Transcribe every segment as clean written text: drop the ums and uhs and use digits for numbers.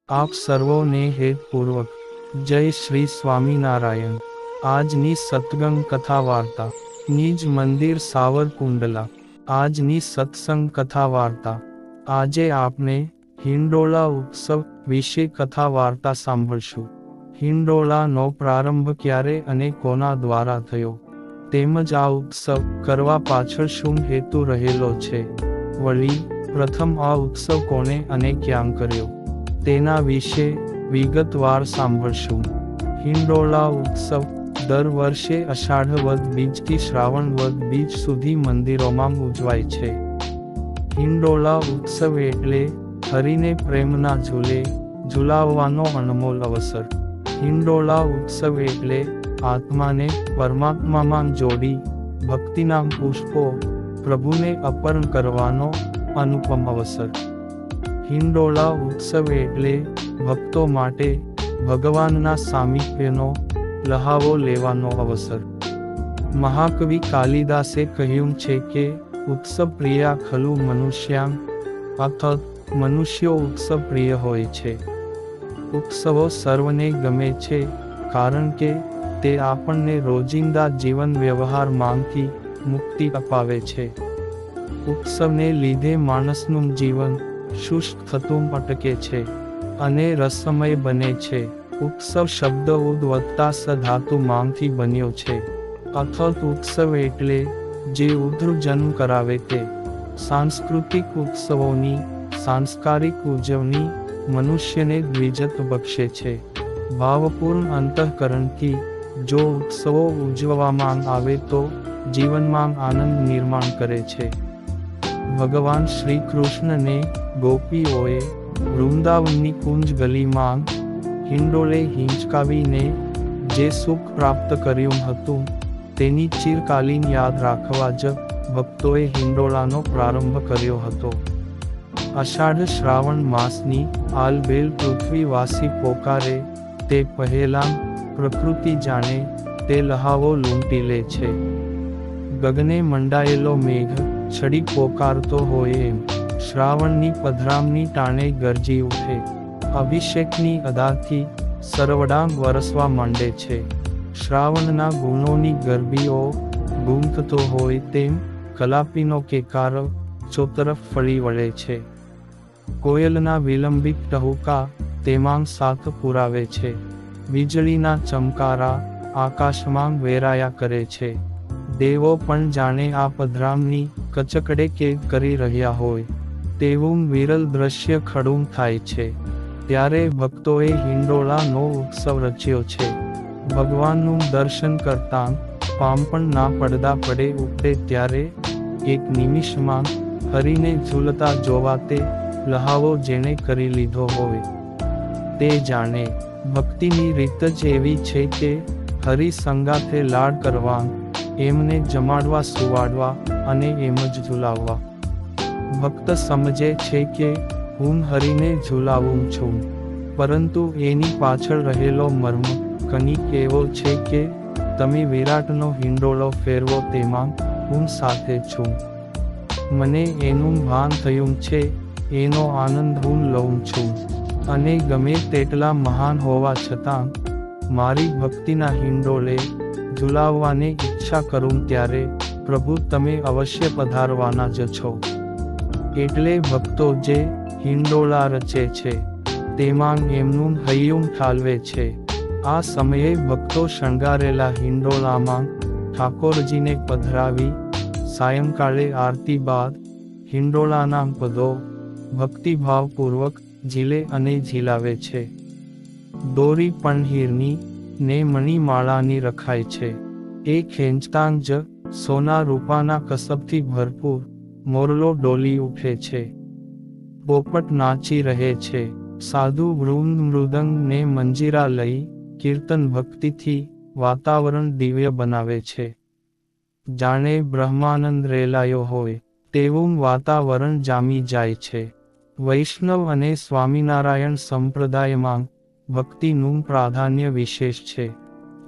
આપ સર્વોને હેતપૂર્વક જય શ્રી સ્વામિનારાયણ। આજની સત્સંગ કથા વાર્તા નિજ મંદિર સાવરકુંડલા। આજની સત્સંગ કથા વાર્તા। આજે આપણે હિંડોળા ઉત્સવ વિશે કથા વાર્તા સાંભળશું। હિંડોળાનો પ્રારંભ ક્યારે અને કોના દ્વારા થયો, તેમજ આ ઉત્સવ કરવા પાછળ શું હેતુ રહેલો છે, વળી પ્રથમ આ ઉત્સવ કોણે અને ક્યાં કર્યો, તેના વિશે વિગતવાર સાંભળશું। હિંડોળા ઉત્સવ દર વર્ષે અષાઢ વદ બીજથી શ્રાવણ વદ બીજ સુધી મંદિરોમાં ઉજવાય છે। હિંડોળા ઉત્સવ એટલે હરિને પ્રેમના ઝૂલે ઝુલાવવાનો અનમોલ અવસર। હિંડોળા ઉત્સવ એટલે આત્માને પરમાત્મામાં જોડી ભક્તિના પુષ્પો પ્રભુને અર્પણ કરવાનો અનુપમ અવસર। હિંડોળા ઉત્સવ એટલે ભક્તો માટે ભગવાનના સામીપ્યનો લહાવો લેવાનો અવસર। મહાકવિ કાલિદાસે કહ્યું છે કે ઉત્સવ પ્રિયા ખલુ મનુષ્યાં, અર્થાત મનુષ્યો ઉત્સવ પ્રિય હોય છે। ઉત્સવો સર્વને ગમે છે કારણ કે તે આપણને રોજિંદા જીવન વ્યવહારમાંથી મુક્તિ અપાવે છે। ઉત્સવને લીધે માણસનું જીવન શુષ્ક થતું અટકે છે અને રસમય બને છે। ઉત્સવ શબ્દ ઉદ વત્તા સ ધાતુ માંથી બન્યો છે, અર્થાત ઉત્સવ એટલે જે ઉદ્ર જન્મ કરાવે તે। સાંસ્કૃતિક ઉત્સવોની સાંસ્કારિક ઉજવણી મનુષ્યને દ્વિજત બક્ષે છે। ભાવપૂર્ણ અંતઃકરણથી જો ઉત્સવો ઉજવવામાં આવે તો જીવનમાં આનંદ નિર્માણ કરે છે। ભગવાન શ્રી કૃષ્ણને ગોપીઓએ વૃંદાવનની કુંજ ગલીમાં હિંડોળે હિંચકાવીને જે સુખ પ્રાપ્ત કર્યું હતું તેની ચિરકાલીન યાદ રાખવા જ ભક્તોએ હિંડોળાનો પ્રારંભ કર્યો હતો। અષાઢ શ્રાવણ માસની આલબેલ પૃથ્વીવાસી પોકારે તે પહેલાં પ્રકૃતિ જાણે તે લહાવો લૂંટી લે છે। ગગને મંડાયેલો મેઘ છડી પોકારતો હોય એમ શ્રાવણની પધરામણી ટાણે ગરજી ઉઠે। અભિષેકની અદાથી સરવડાંગ વરસવા માંડે છે। શ્રાવણના ગુણોની ગરબીઓ ગૂંથતો હોય તેમ કલાપીનો કેકારવ ચોતરફ ફળી વળે છે। કોયલના વિલંબિત ટહુકા તેમાં સાથ પુરાવે છે। વીજળીના ચમકારા આકાશમાં વેરાયા કરે છે। દેવો પણ જાણે આ પધરામણી કચકડે કેદ કરી રહ્યા હોય તેવું વિરલ દ્રશ્ય ખડું થાય છે। ત્યારે ભક્તોએ હિંડોળાનો ઉત્સવ રચ્યો છે। ભગવાનનું દર્શન કરતાં પાંપણના પડદા પડે ઉપડે ત્યારે એક નિમિષમાં હરિને ઝૂલતા જોવા તે લહાવો જેણે કરી લીધો હોય તે જાણે। ભક્તિની રીત જ એવી છે કે હરિ સંગાથે લાડ કરવા, એમને જમાડવા સુવાડવા અને એમ જ ઝુલાવવા। ભક્ત સમજે છે કે હું હરિને ઝુલાવું છું, પરંતુ એની પાછળ રહેલો મર્મ કંઈક એવો છે કે તમે વિરાટનો હિંડોળો ફેરવો તેમાં હું સાથે છું, મને એનું ભાન થયું છે, એનો આનંદ હું લઉં છું અને ગમે તેટલા મહાન હોવા છતાં મારી ભક્તિના હિંડોળે ઝુલાવવાની ઈચ્છા કરું ત્યારે પ્રભુ તમે અવશ્ય પધારવાના જ છો। એટલે ભક્તો જે હિંડોળા રચે છે તેમાં એમનું હૈયું ઠાલવે છે। આ સમયે ભક્તો શણગારેલા હિંડોળામાં ઠાકોરજીને પધરાવી સાયંકાળે આરતી બાદ હિંડોળાના પદો ભક્તિભાવપૂર્વક ઝીલે અને ઝીલાવે છે। દોરી પણ હીરની ને મણિમાળાની રખાય છે। એ ખેંચતાં જ સોના રૂપાના કસબથી ભરપૂર મોરલો ડોલી ઉઠે છે। પોપટ નાચી રહે છે। સાધુ વૃંદ મૃદંગ ને મંજીરા લઈ કીર્તન ભક્તિથી વાતાવરણ દિવ્ય બનાવે છે। જાણે બ્રહ્માનંદ રેલાયો હોય તેવું વાતાવરણ જામી જાય છે। વૈષ્ણવ અને સ્વામિનારાયણ સંપ્રદાયમાં ભક્તિનું પ્રાધાન્ય વિશેષ છે,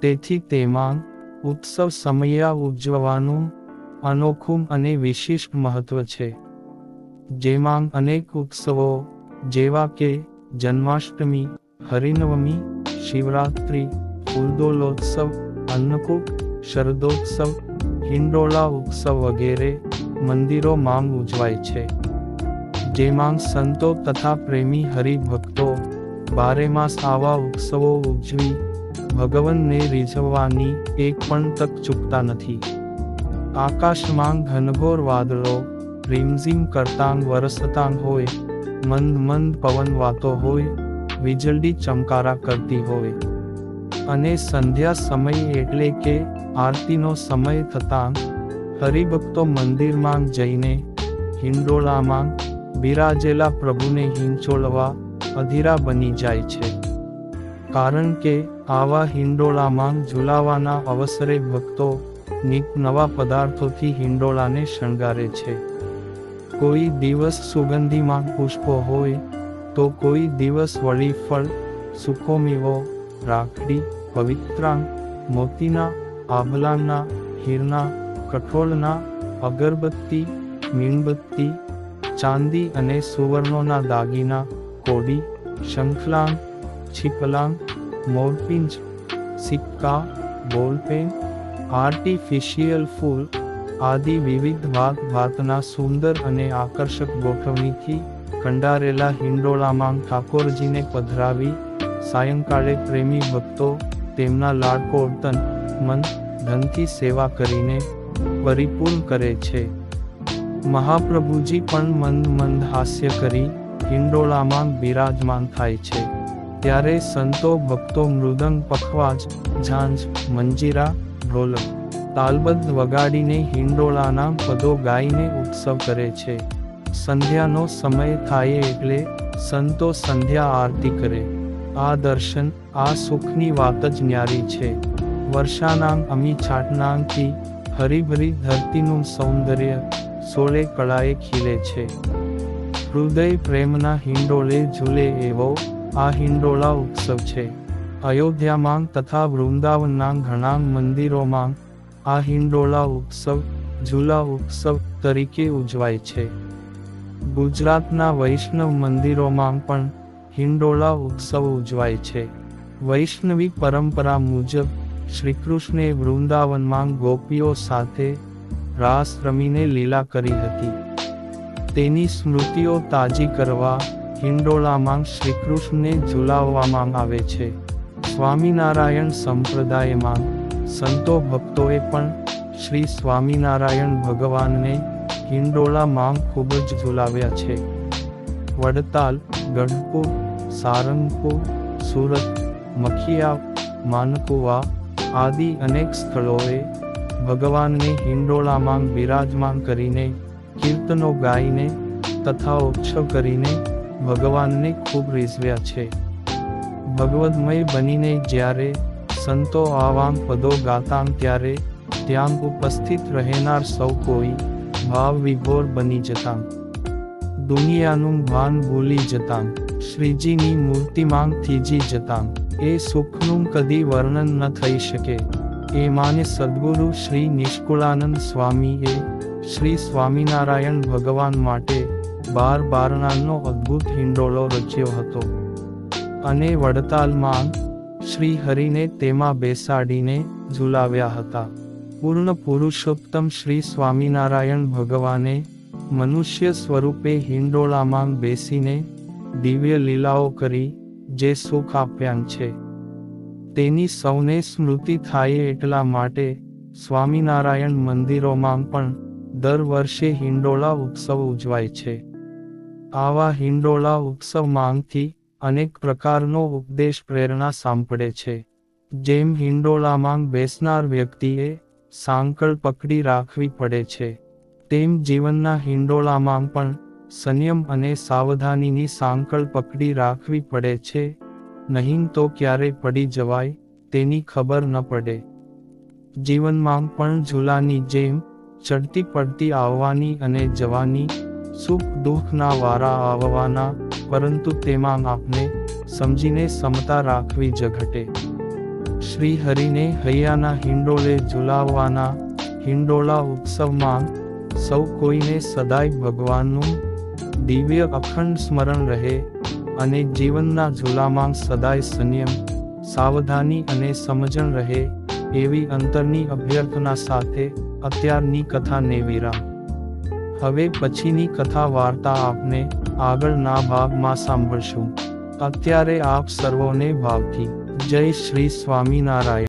તેથી તેમાં ઉત્સવ સમયે ઉજવવાનું અનોખું અને વિશિષ્ટ મહત્વ છે। જેમાં અનેક ઉત્સવો જેવા કે જન્માષ્ટમી, હરિનવમી, શિવરાત્રિ, ફૂલદોલોત્સવ, અન્નકૂટ, શરદોત્સવ, હિંડોળા ઉત્સવ વગેરે મંદિરોમાં ઉજવાય છે, જેમાં સંતો તથા પ્રેમી હરિભક્તો બારેમાસ આવા ઉત્સવો ઉજવી ભગવાનને રીઝવવાની એક પણ તક ચૂકતા નથી. આકાશમાં ઘનઘોર વાદળો રીમઝીમ કરતાં વરસતાં હોય, મંદ મંદ પવન વાતો હોય, વીજળી ચમકારા કરતી હોય, અને સંધ્યા સમય એટલે કે આરતીનો સમય થતાં હરિભક્તો મંદિરમાં જઈને હિંડોળામાં બિરાજેલા પ્રભુને હિંચોળવા અધીરા બની જાય છે. કારણ કે આવા હિંડોળામાં ઝૂલાવાના અવસરે ભક્તો નિત નવા પદાર્થોથી હિંડોળાને શણગારે છે. કોઈ દિવસ સુગંધીમાં પુષ્પો હોય તો કોઈ દિવસ વળી ફળ, સૂકો મેવો, રાખડી, પવિત્રાંગ, મોતીના, આભલાના, હીરના, કઠોળના, અગરબત્તી, મીણબત્તી, ચાંદી અને સુવર્ણોના દાગીના, કોડી, શંખલાંગ, છીપલાંગ, મોરપીંછ, સિક્કા, બોલપેન, આર્ટિફિશિયલ ફૂલ આદિ વિવિધ ભાતના સુંદર અને આકર્ષક ગોઠવણીથી કંડારેલા હિંડોળામાં ઠાકોરજીને પધરાવી સાયંકાળે પ્રેમી ભક્તો તેમના લાડકો તન, મન, ધનથી સેવા કરીને પરિપૂર્ણ કરે છે. મહાપ્રભુજી પણ મંદ મંદ હાસ્ય કરી હિંડોળામાં બિરાજમાન થાય છે. ત્યારે સંતો ભક્તો મૃદંગ, પખવાજ, ઝાંઝ, મંજીરા, ઢોલક, તાલબદ્ધ વગાડીને હિંડોળાના પદો ગાઈને ઉત્સવ કરે છે. સંધ્યાનો સમય થાય એટલે સંતો સંધ્યા આરતી કરે. આ દર્શન, આ સુખની વાત જ ન્યારી છે. વર્ષાનાં અમી છાટનાંથી હરીભરી ધરતીનું સૌંદર્ય સોળે કળાએ ખીલે છે. હૃદય પ્રેમના હિંડોળે ઝૂલે એવો આ હિંડોળા ઉત્સવ છે. અયોધ્યામાં તથા વૃંદાવનના ઘણા મંદિરોમાં આ હિંડોળા ઉત્સવ ઝૂલા ઉત્સવ તરીકે ઉજવાય છે. ગુજરાતના વૈષ્ણવ મંદિરોમાં પણ હિંડોળા ઉત્સવ ઉજવાય છે. વૈષ્ણવી પરંપરા મુજબ શ્રીકૃષ્ણે વૃંદાવનમાં ગોપીઓ સાથે રાસ રમીને લીલા કરી હતી. તેની સ્મૃતિઓ તાજી કરવા હિંડોળામાં શ્રીકૃષ્ણને ઝુલાવવામાં આવે છે. સ્વામિનારાયણ સંપ્રદાયમાં સંતો ભક્તોએ પણ શ્રી સ્વામિનારાયણ ભગવાનને હિંડોળામાં ખૂબ જ ઝુલાવ્યા છે. વડતાલ, ગઢપુર, સારંગપુર, સુરત, મખિયા, માનકુવા આદિ અનેક સ્થળોએ ભગવાનને હિંડોળામાં બિરાજમાન કરીને કીર્તનો ગાઈને તથા ઉત્સવ કરીને ભગવાનને ખૂબ રીઝવ્યા છે. ભગવદમય બનીને જ્યારે સંતો આવા પદો ગાતાં ત્યારે ત્યાં ઉપસ્થિત રહેનાર સૌ કોઈ ભાવ વિભોર બની જતાં, દુનિયાનું ભાન ભૂલી જતાં, શ્રીજીની મૂર્તિમાં થીજી જતાં. એ સુખનું કદી વર્ણન ન થઈ શકે. એ માને સદ્ગુરુ શ્રી નિષ્કુળાનંદ સ્વામીએ શ્રી સ્વામિનારાયણ ભગવાન માટે 12 બારણાનો અદ્ભુત હિંડોળો રચ્યો હતો અને વડતાલમાં શ્રી હરિને તેમાં બેસાડીને ઝુલાવ્યા હતા. પૂર્ણ પુરુષોત્તમ શ્રી સ્વામિનારાયણ ભગવાને મનુષ્ય સ્વરૂપે હિંડોળામાં બેસીને દિવ્ય લીલાઓ કરી જે સુખ આપ્યાં છે તેની સૌને સ્મૃતિ થાય એટલા માટે સ્વામિનારાયણ મંદિરોમાં પણ દર વર્ષે હિંડોળા ઉત્સવ ઉજવાય છે. આવા હિંડોળા ઉત્સવમાંથી અનેક પ્રકારનો ઉપદેશ પ્રેરણા સાંપડે છે. જેમ હિંડોળામાં બેસનાર વ્યક્તિએ સાંકળ પકડી રાખવી પડે છે, તેમ જીવનના હિંડોળામાં પણ સંયમ અને સાવધાનીની સાંકળ પકડી રાખવી પડે છે. નહીં તો ક્યારે પડી જવાય તેની ખબર ન પડે. જીવનમાં પણ ઝૂલાની જેમ ચડતી પડતી આવવાની અને જવાની, સુખ દુઃખના વારા આવવાના, પરંતુ તેમાં આપને સમજીને સમતા રાખવી જ ઘટે. શ્રી હરિને હૈયાના હિંડોળે ઝુલાવવાના હિંડોળા ઉત્સવમાં સૌ કોઈને સદાય ભગવાનનું દિવ્ય અખંડ સ્મરણ રહે અને જીવનના ઝૂલામાં સદાય સંયમ, સાવધાની અને સમજણ રહે એવી અંતરની અભ્યર્થના સાથે અત્યારની કથાને વિરામ. હવે પછીની કથા વાર્તા આપને આગળના ભાગમાં સાંભળશું. અત્યારે આપ સર્વોને ભાવથી જય શ્રી સ્વામિનારાયણ.